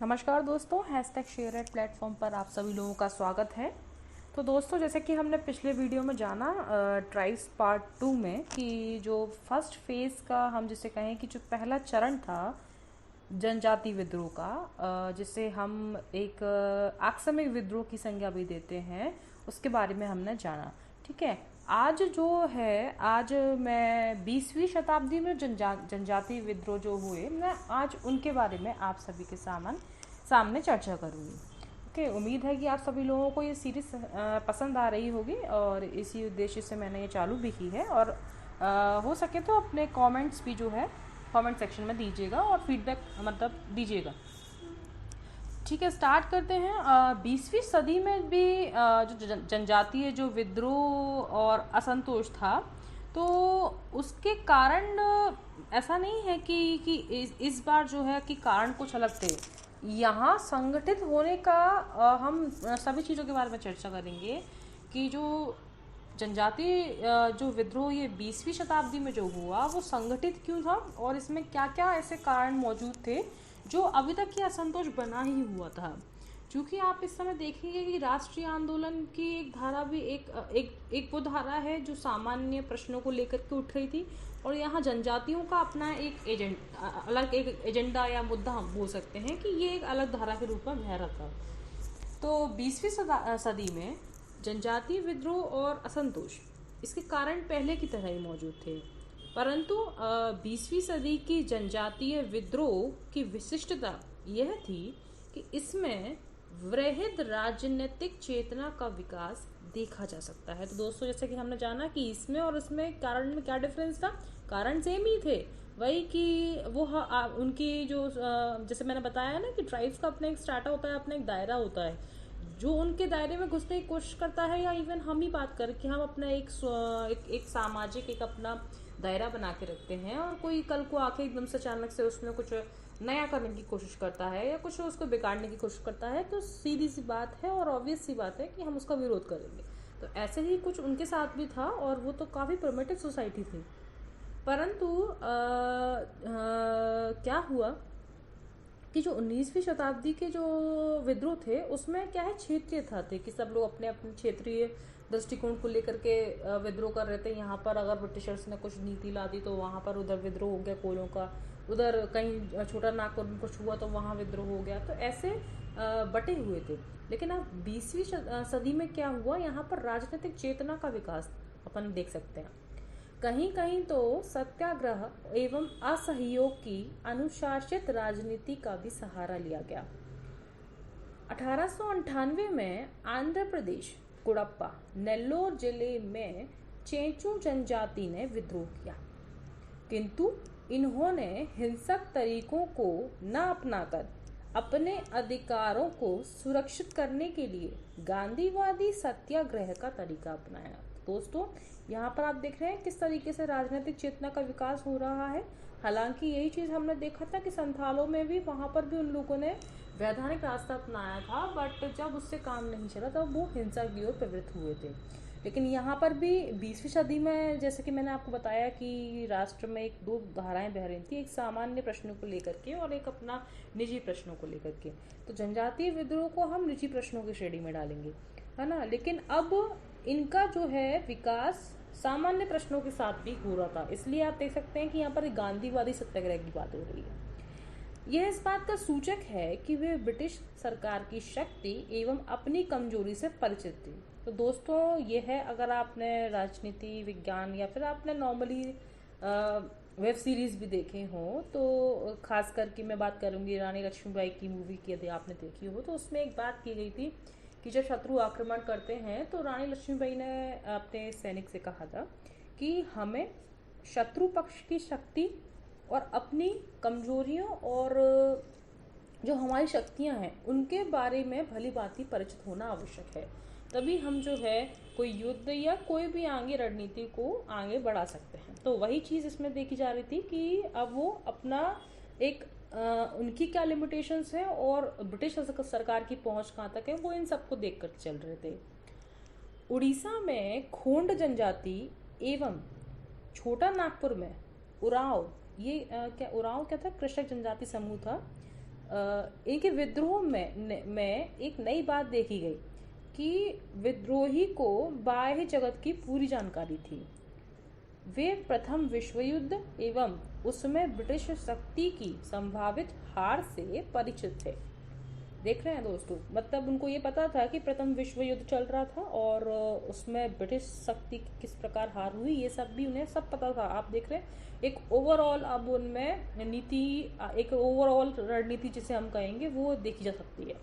नमस्कार दोस्तों, hashtag share platform पर आप सभी लोगों का स्वागत है। तो दोस्तों, जैसे कि हमने पिछले वीडियो में जाना ट्राइब्स पार्ट 2 में कि जो फर्स्ट फेज़ का हम जिसे कहें कि जो पहला चरण था जनजाति विद्रोह का, जिसे हम एक आकस्मिक विद्रोह की संज्ञा भी देते हैं, उसके बारे में हमने जाना। ठीक है, आज जो है, आज मैं 20वीं शताब्दी में जनजाति विद्रोह जो हुए, मैं आज उनके बारे में आप सभी के सामने चर्चा करूँगी। ओके, उम्मीद है कि आप सभी लोगों को ये सीरीज पसंद आ रही होगी और इसी उद्देश्य से मैंने ये चालू भी की है। और हो सके तो अपने कमेंट्स भी जो है कमेंट सेक्शन में दीजिएगा और फीडबैक मतलब दीजिएगा। ठीक है, स्टार्ट करते हैं। 20वीं सदी में भी जो जनजातीय जो विद्रोह और असंतोष था, तो उसके कारण ऐसा नहीं है कि इस बार जो है कि कारण कुछ अलग थे। यहाँ संगठित होने का हम सभी चीज़ों के बारे में चर्चा करेंगे कि जो जनजातीय जो विद्रोह ये 20वीं शताब्दी में जो हुआ वो संगठित क्यों था और इसमें क्या क्या ऐसे कारण मौजूद थे जो अभी तक ये असंतोष बना ही हुआ था। क्योंकि आप इस समय देखेंगे कि राष्ट्रीय आंदोलन की एक धारा भी एक वो धारा है जो सामान्य प्रश्नों को लेकर के उठ रही थी, और यहाँ जनजातियों का अपना एक एजेंडा या मुद्दा हम बोल सकते हैं कि ये एक अलग धारा के रूप में बह रहा था। तो 20वीं सदी में जनजातीय विद्रोह और असंतोष इसके कारण पहले की तरह ही मौजूद थे, परंतु 20वीं सदी की जनजातीय विद्रोह की विशिष्टता यह थी कि इसमें वृहद राजनीतिक चेतना का विकास देखा जा सकता है। तो दोस्तों, जैसे कि हमने जाना कि इसमें और इसमें कारण में क्या डिफरेंस था, कारण सेम ही थे। वही कि वो उनकी जो जैसे मैंने बताया ना कि ट्राइब्स का अपना एक स्ट्रैटा होता है, अपना एक दायरा होता है जो उनके दायरे में घुसने की कोशिश करता है, या इवन हम ही बात करें कि हम अपना एक सामाजिक एक अपना दायरा बना के रखते हैं, और कोई कल को आके एकदम से अचानक से उसमें कुछ नया करने की कोशिश करता है या कुछ उसको बिगाड़ने की कोशिश करता है, तो सीधी सी बात है और ऑब्वियस सी बात है कि हम उसका विरोध करेंगे। तो ऐसे ही कुछ उनके साथ भी था, और वो तो काफ़ी प्रिमिटिव सोसाइटी थी। परंतु क्या हुआ कि जो 19वीं शताब्दी के जो विद्रोह थे उसमें क्या है, क्षेत्रीय थे कि सब लोग अपने अपने क्षेत्रीय दृष्टिकोण को लेकर के विद्रोह कर रहे थे। यहाँ पर अगर ब्रिटिशर्स ने कुछ नीति ला दी तो वहाँ पर उधर विद्रोह हो गया कोलों का, उधर कहीं छोटा नागपुर में कुछ हुआ तो वहाँ विद्रोह हो गया। तो ऐसे बटे हुए थे। लेकिन अब 20वीं सदी में क्या हुआ, यहाँ पर राजनीतिक चेतना का विकास अपन देख सकते हैं। कहीं कहीं तो सत्याग्रह एवं असहयोग की अनुशासित राजनीति का भी सहारा लिया गया। 1898 में आंध्र प्रदेश कुड़प्पा नेल्लोर जिले में चेंचू जनजाति ने विद्रोह किया, किंतु इन्होंने हिंसक तरीकों को न अपनाकर अपने अधिकारों को सुरक्षित करने के लिए गांधीवादी सत्याग्रह का तरीका अपनाया। दोस्तों, यहाँ पर आप देख रहे हैं किस तरीके से राजनीतिक चेतना का विकास हो रहा है। हालांकि यही चीज़ हमने देखा था कि संथालों में भी, वहाँ पर भी उन लोगों ने वैधानिक रास्ता अपनाया था, बट जब उससे काम नहीं चला तब वो हिंसा की ओर प्रवृत्त हुए थे। लेकिन यहाँ पर भी 20वीं सदी में, जैसे कि मैंने आपको बताया कि राष्ट्र में एक दो धाराएं बह रही थी, एक सामान्य प्रश्नों को लेकर के और एक अपना निजी प्रश्नों को लेकर के। तो जनजातीय विद्रोह को हम निजी प्रश्नों की श्रेणी में डालेंगे, है ना। लेकिन अब इनका जो है विकास सामान्य प्रश्नों के साथ भी हो रहा था, इसलिए आप देख सकते हैं कि यहाँ पर गांधीवादी सत्याग्रह की बात हो रही है। यह इस बात का सूचक है कि वे ब्रिटिश सरकार की शक्ति एवं अपनी कमजोरी से परिचित थी। तो दोस्तों, ये है, अगर आपने राजनीति विज्ञान या फिर आपने नॉर्मली वेब सीरीज भी देखे हों, तो खास करके मैं बात करूंगी रानी लक्ष्मीबाई की मूवी की, यदि आपने देखी हो तो उसमें एक बात की गई थी कि जब शत्रु आक्रमण करते हैं तो रानी लक्ष्मीबाई ने अपने सैनिक से कहा था कि हमें शत्रु पक्ष की शक्ति और अपनी कमजोरियों और जो हमारी शक्तियां हैं उनके बारे में भली भांति परिचित होना आवश्यक है। तभी हम जो है कोई युद्ध या कोई भी आगे रणनीति को आगे बढ़ा सकते हैं। तो वही चीज़ इसमें देखी जा रही थी कि अब वो अपना एक उनकी क्या लिमिटेशंस है और ब्रिटिश सरकार की पहुंच कहाँ तक है, वो इन सबको देख कर चल रहे थे। उड़ीसा में खोंड जनजाति एवं छोटा नागपुर में उरांव, ये क्या उरांव क्या था, कृषक जनजाति समूह था। इनके विद्रोह में एक नई बात देखी गई कि विद्रोही को बाह्य जगत की पूरी जानकारी थी। वे प्रथम विश्व युद्ध एवं उसमें ब्रिटिश शक्ति की संभावित हार से परिचित थे। देख रहे हैं दोस्तों, मतलब उनको ये पता था कि प्रथम विश्व युद्ध चल रहा था और उसमें ब्रिटिश शक्ति की किस प्रकार हार हुई, ये सब भी उन्हें सब पता था। आप देख रहे हैं एक ओवरऑल अब उनमें नीति, एक ओवरऑल रणनीति जिसे हम कहेंगे वो देखी जा सकती है।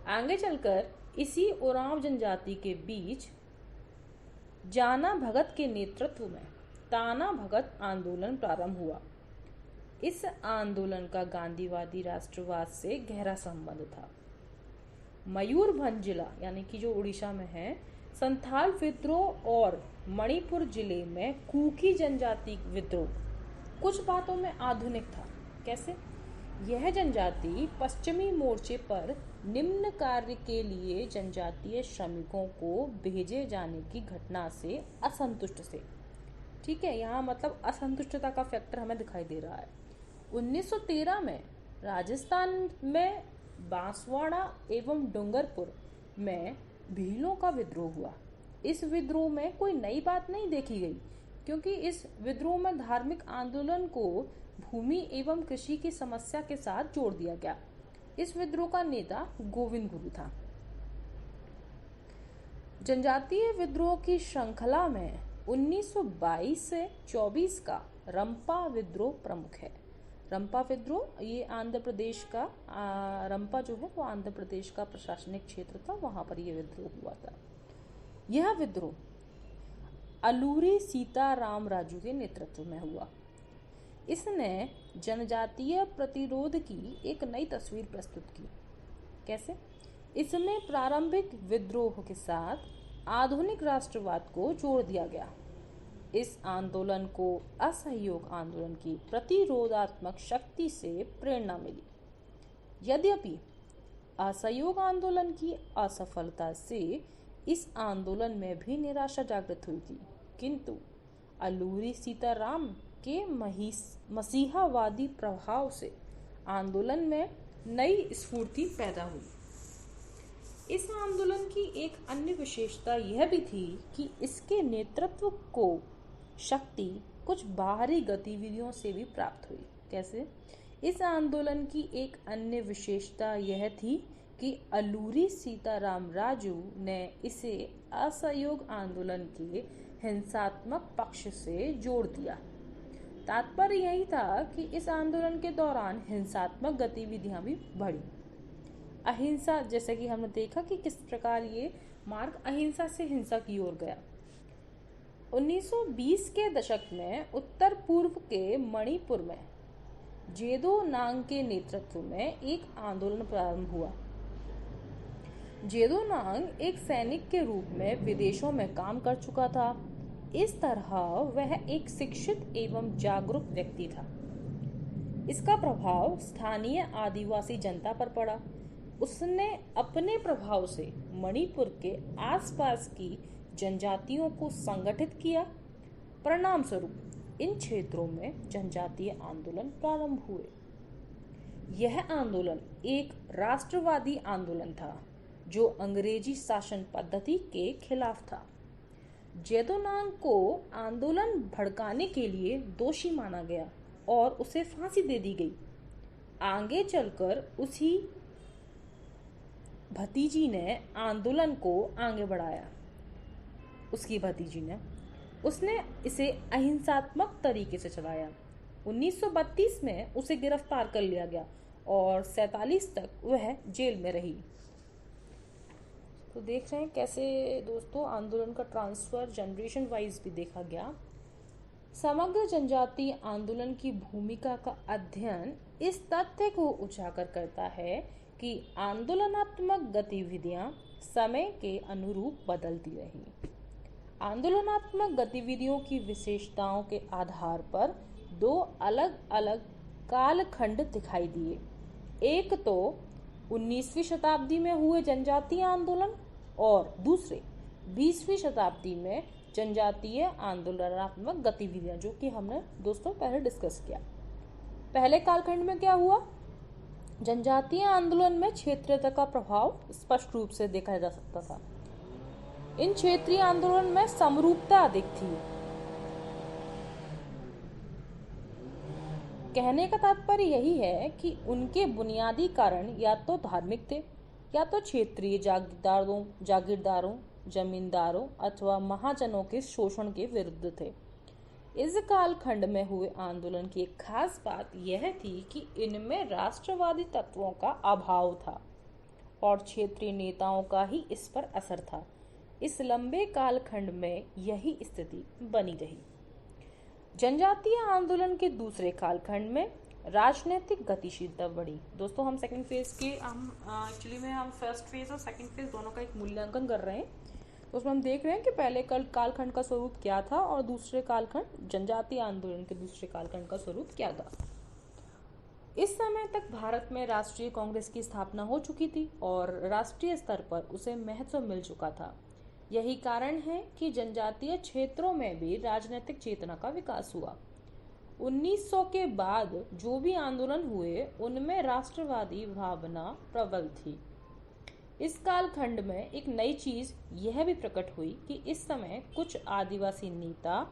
आगे चलकर इसी उरांव जनजाति के बीच जाना भगत के नेतृत्व में ताना भगत आंदोलन प्रारंभ हुआ। इस आंदोलन का गांधीवादी राष्ट्रवाद से गहरा संबंध था। मयूरभंज जिला यानी कि जो उड़ीसा में है, संथाल विद्रोह और मणिपुर जिले में कुकी जनजाति विद्रोह कुछ बातों में आधुनिक था। कैसे? यह जनजाति पश्चिमी मोर्चे पर निम्न कार्य के लिए जनजातीय श्रमिकों को भेजे जाने की घटना से असंतुष्ट थे। ठीक है, यहाँ मतलब असंतुष्टता का फैक्टर हमें दिखाई दे रहा है। 1913 में राजस्थान में बांसवाड़ा एवं डूंगरपुर में भीलों का विद्रोह हुआ। इस विद्रोह में कोई नई बात नहीं देखी गई, क्योंकि इस विद्रोह में धार्मिक आंदोलन को भूमि एवं कृषि की समस्या के साथ जोड़ दिया गया। इस विद्रोह का नेता गोविंद गुरु था। जनजातीय विद्रोह की श्रृंखला में 1922 से 24 का रंपा विद्रोह प्रमुख है। रंपा विद्रोह ये आंध्र प्रदेश का रंपा जो है वो आंध्र प्रदेश का प्रशासनिक क्षेत्र था, वहां पर यह विद्रोह हुआ था। यह विद्रोह अलूरी सीताराम राजू के नेतृत्व में हुआ। इसने जनजातीय प्रतिरोध की एक नई तस्वीर प्रस्तुत की। कैसे? इसमें प्रारंभिक विद्रोह के साथ आधुनिक राष्ट्रवाद को जोड़ दिया गया। इस आंदोलन को असहयोग आंदोलन की प्रतिरोधात्मक शक्ति से प्रेरणा मिली। यद्यपि असहयोग आंदोलन की असफलता से इस आंदोलन में भी निराशा जागृत हुई थी, किंतु अलूरी सीताराम के मसीहावादी प्रभाव से आंदोलन में नई स्फूर्ति पैदा हुई। इस आंदोलन की एक अन्य विशेषता यह भी थी कि इसके नेतृत्व को शक्ति कुछ बाहरी गतिविधियों से भी प्राप्त हुई। कैसे? इस आंदोलन की एक अन्य विशेषता यह थी कि अलूरी सीताराम राजू ने इसे असहयोग आंदोलन के हिंसात्मक पक्ष से जोड़ दिया। तात्पर्य यही था कि इस आंदोलन के दौरान हिंसात्मक गतिविधियां भी बढ़ी। अहिंसा, जैसे कि हमने देखा कि किस प्रकार ये मार्ग अहिंसा से हिंसा की ओर गया। 1920 के दशक में उत्तर पूर्व के मणिपुर में जेदो नांग के नेतृत्व में एक आंदोलन प्रारंभ हुआ। जेदो नांग एक सैनिक के रूप में विदेशों में काम कर चुका था। इस तरह वह एक शिक्षित एवं जागरूक व्यक्ति था। इसका प्रभाव स्थानीय आदिवासी जनता पर पड़ा। उसने अपने प्रभाव से मणिपुर के आसपास की जनजातियों को संगठित किया। परिणाम स्वरूप इन क्षेत्रों में जनजातीय आंदोलन प्रारंभ हुए। यह आंदोलन एक राष्ट्रवादी आंदोलन था जो अंग्रेजी शासन पद्धति के खिलाफ था। जेदो नांग को आंदोलन भड़काने के लिए दोषी माना गया और उसे फांसी दे दी गई। आगे चलकर उसी भतीजी ने आंदोलन को आगे बढ़ाया। उसने इसे अहिंसात्मक तरीके से चलाया। 1932 में उसे गिरफ्तार कर लिया गया और 47 तक वह जेल में रही। तो देख रहे हैं कैसे दोस्तों आंदोलन का ट्रांसफर जनरेशन वाइज भी देखा गया। समग्र जनजातीय आंदोलन की भूमिका का अध्ययन इस तथ्य को उजागर करता है कि आंदोलनात्मक गतिविधियां समय के अनुरूप बदलती रहीं। आंदोलनात्मक गतिविधियों की विशेषताओं के आधार पर दो अलग अलग कालखंड दिखाई दिए। एक तो 19वीं शताब्दी में हुए जनजातीय आंदोलन और दूसरे 20वीं शताब्दी में जनजातीय आंदोलनात्मक गतिविधियां, जो कि हमने दोस्तों पहले डिस्कस किया। पहले कालखंड में क्या हुआ? जनजातीय आंदोलन में क्षेत्रीयता का प्रभाव स्पष्ट रूप से देखा जा सकता था। इन क्षेत्रीय आंदोलन में समरूपता अधिक थी। कहने का तात्पर्य यही है कि उनके बुनियादी कारण या तो धार्मिक थे या तो क्षेत्रीय जागीरदारों, जमींदारों अथवा महाजनों के शोषण के विरुद्ध थे। इस कालखंड में हुए आंदोलन की एक खास बात यह थी कि इनमें राष्ट्रवादी तत्वों का अभाव था और क्षेत्रीय नेताओं का ही इस पर असर था। इस लंबे कालखंड में यही स्थिति बनी रही। जनजातीय आंदोलन के दूसरे कालखंड में राजनीतिक गतिशीलता बढ़ी। दोस्तों, हम सेकंड फेज के हम फर्स्ट फेज और सेकंड फेज दोनों का एक मूल्यांकन कर रहे हैं। तो उसमें हम देख रहे हैं कि पहले कालखंड का स्वरूप क्या था और दूसरे कालखंड जनजातीय आंदोलन के दूसरे कालखंड का स्वरूप क्या था। इस समय तक भारत में राष्ट्रीय कांग्रेस की स्थापना हो चुकी थी और राष्ट्रीय स्तर पर उसे महत्व मिल चुका था। यही कारण है कि जनजातीय क्षेत्रों में भी राजनीतिक चेतना का विकास हुआ। 1900 के बाद जो भी आंदोलन हुए उनमें राष्ट्रवादी भावना प्रबल थी। इस कालखंड में एक नई चीज यह भी प्रकट हुई कि इस समय कुछ आदिवासी नेता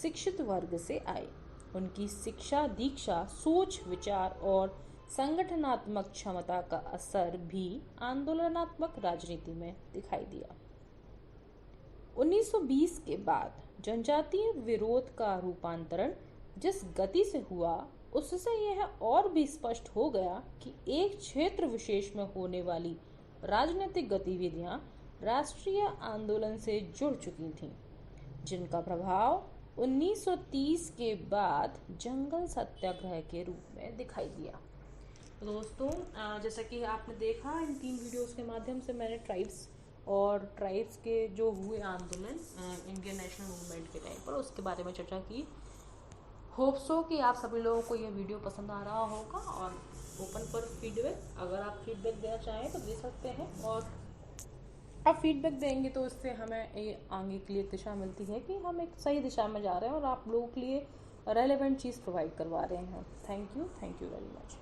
शिक्षित वर्ग से आए। उनकी शिक्षा, दीक्षा, सोच, विचार और संगठनात्मक क्षमता का असर भी आंदोलनात्मक राजनीति में दिखाई दिया। 1920 के बाद जनजातीय विरोध का रूपांतरण जिस गति से हुआ उससे यह और भी स्पष्ट हो गया कि एक क्षेत्र विशेष में होने वाली राजनीतिक गतिविधियां राष्ट्रीय आंदोलन से जुड़ चुकी थीं, जिनका प्रभाव 1930 के बाद जंगल सत्याग्रह के रूप में दिखाई दिया। तो दोस्तों, जैसा कि आपने देखा इन 3 वीडियोस के माध्यम से मैंने ट्राइब्स के जो हुए आंदोलन इंडियन नेशनल मूवमेंट के टाइम पर उसके बारे में चर्चा की। होप सो कि आप सभी लोगों को यह वीडियो पसंद आ रहा होगा और ओपन फॉर फीडबैक। अगर आप फीडबैक देना चाहें तो दे सकते हैं और आप फीडबैक देंगे तो इससे हमें ये आगे के लिए दिशा मिलती है कि हम एक सही दिशा में जा रहे हैं और आप लोगों के लिए रेलेवेंट चीज़ प्रोवाइड करवा रहे हैं। Thank you very much.